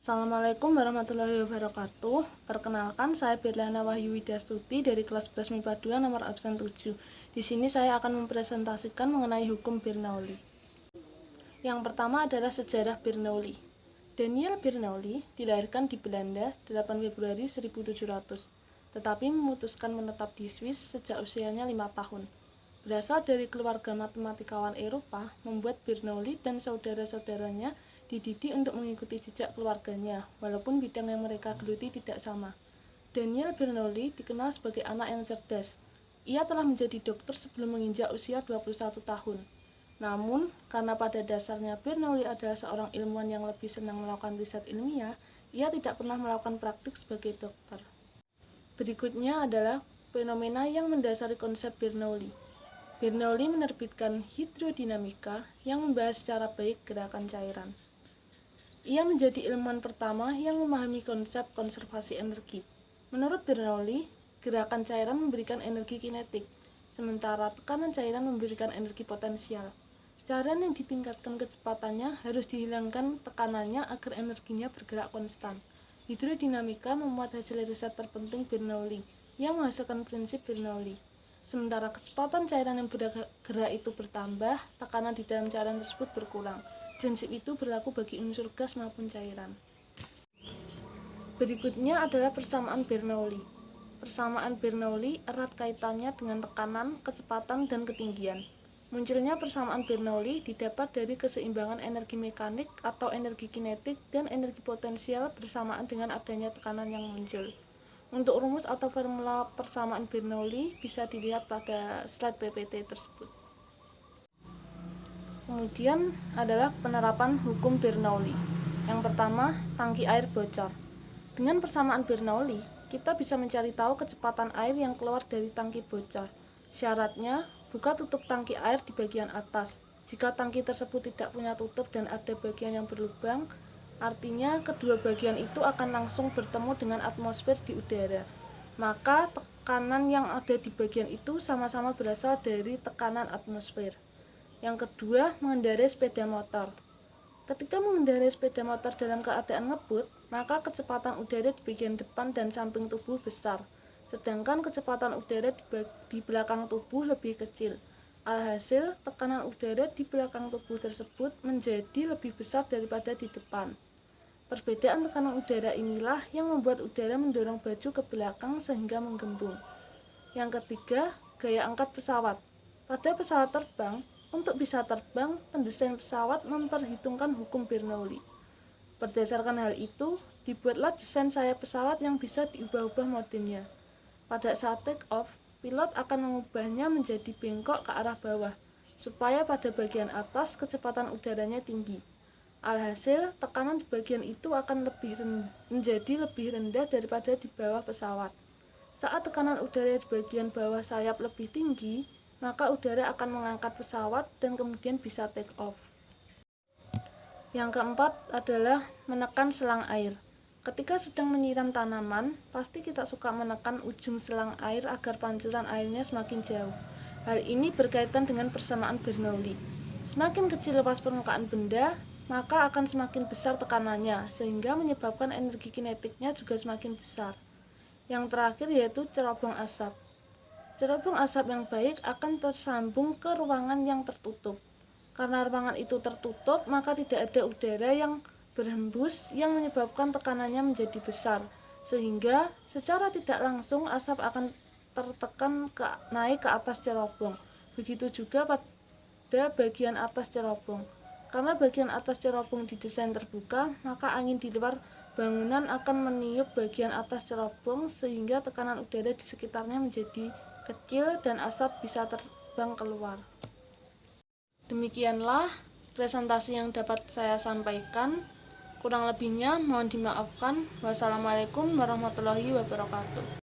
Assalamualaikum warahmatullahi wabarakatuh. Perkenalkan, saya Berliana Wahyu Widiastuti dari kelas 11 MIPA 2 nomor absen 7. Di sini saya akan mempresentasikan mengenai hukum Bernoulli. Yang pertama adalah sejarah Bernoulli. Daniel Bernoulli dilahirkan di Belanda 8 Februari 1700, tetapi memutuskan menetap di Swiss sejak usianya 5 tahun. Berasal dari keluarga matematikawan Eropa, membuat Bernoulli dan saudara-saudaranya dididik untuk mengikuti jejak keluarganya, walaupun bidang yang mereka geluti tidak sama. Daniel Bernoulli dikenal sebagai anak yang cerdas. Ia telah menjadi dokter sebelum menginjak usia 21 tahun. Namun, karena pada dasarnya Bernoulli adalah seorang ilmuwan yang lebih senang melakukan riset ilmiah, ia tidak pernah melakukan praktik sebagai dokter. Berikutnya adalah fenomena yang mendasari konsep Bernoulli. Bernoulli menerbitkan hidrodinamika yang membahas secara baik gerakan cairan. Ia menjadi ilmuwan pertama yang memahami konsep konservasi energi. Menurut Bernoulli, gerakan cairan memberikan energi kinetik, sementara tekanan cairan memberikan energi potensial. Cairan yang ditingkatkan kecepatannya harus dihilangkan tekanannya agar energinya bergerak konstan. Hidrodinamika memuat hasil riset terpenting Bernoulli yang menghasilkan prinsip Bernoulli. Sementara kecepatan cairan yang bergerak itu bertambah, tekanan di dalam cairan tersebut berkurang. Prinsip itu berlaku bagi unsur gas maupun cairan. Berikutnya adalah persamaan Bernoulli. Persamaan Bernoulli erat kaitannya dengan tekanan, kecepatan, dan ketinggian. Munculnya persamaan Bernoulli didapat dari keseimbangan energi mekanik atau energi kinetik dan energi potensial bersamaan dengan adanya tekanan yang muncul. Untuk rumus atau formula persamaan Bernoulli bisa dilihat pada slide PPT tersebut. Kemudian adalah penerapan hukum Bernoulli. Yang pertama, tangki air bocor. Dengan persamaan Bernoulli, kita bisa mencari tahu kecepatan air yang keluar dari tangki bocor. Syaratnya, buka tutup tangki air di bagian atas. Jika tangki tersebut tidak punya tutup dan ada bagian yang berlubang, artinya kedua bagian itu akan langsung bertemu dengan atmosfer di udara. Maka tekanan yang ada di bagian itu sama-sama berasal dari tekanan atmosfer. Yang kedua, mengendarai sepeda motor. Ketika mengendarai sepeda motor dalam keadaan ngebut, maka kecepatan udara di bagian depan dan samping tubuh besar, sedangkan kecepatan udara di belakang tubuh lebih kecil. Alhasil, tekanan udara di belakang tubuh tersebut menjadi lebih besar daripada di depan. Perbedaan tekanan udara inilah yang membuat udara mendorong baju ke belakang sehingga menggembung. Yang ketiga, gaya angkat pesawat. Pada pesawat terbang, untuk bisa terbang, pendesain pesawat memperhitungkan hukum Bernoulli. Berdasarkan hal itu, dibuatlah desain sayap pesawat yang bisa diubah-ubah modenya. Pada saat take off, pilot akan mengubahnya menjadi bengkok ke arah bawah, supaya pada bagian atas kecepatan udaranya tinggi. Alhasil, tekanan di bagian itu akan menjadi lebih rendah daripada di bawah pesawat. Saat tekanan udara di bagian bawah sayap lebih tinggi, maka udara akan mengangkat pesawat dan kemudian bisa take off. Yang keempat adalah menekan selang air. Ketika sedang menyiram tanaman, pasti kita suka menekan ujung selang air agar pancuran airnya semakin jauh. Hal ini berkaitan dengan persamaan Bernoulli. Semakin kecil luas permukaan benda, maka akan semakin besar tekanannya, sehingga menyebabkan energi kinetiknya juga semakin besar. Yang terakhir yaitu cerobong asap. Cerobong asap yang baik akan tersambung ke ruangan yang tertutup. Karena ruangan itu tertutup, maka tidak ada udara yang berhembus yang menyebabkan tekanannya menjadi besar, sehingga secara tidak langsung asap akan tertekan naik ke atas cerobong. Begitu juga pada bagian atas cerobong. Karena bagian atas cerobong didesain terbuka, maka angin di luar bangunan akan meniup bagian atas cerobong sehingga tekanan udara di sekitarnya menjadi kecil dan asap bisa terbang keluar. Demikianlah presentasi yang dapat saya sampaikan. Kurang lebihnya mohon dimaafkan. Wassalamualaikum warahmatullahi wabarakatuh.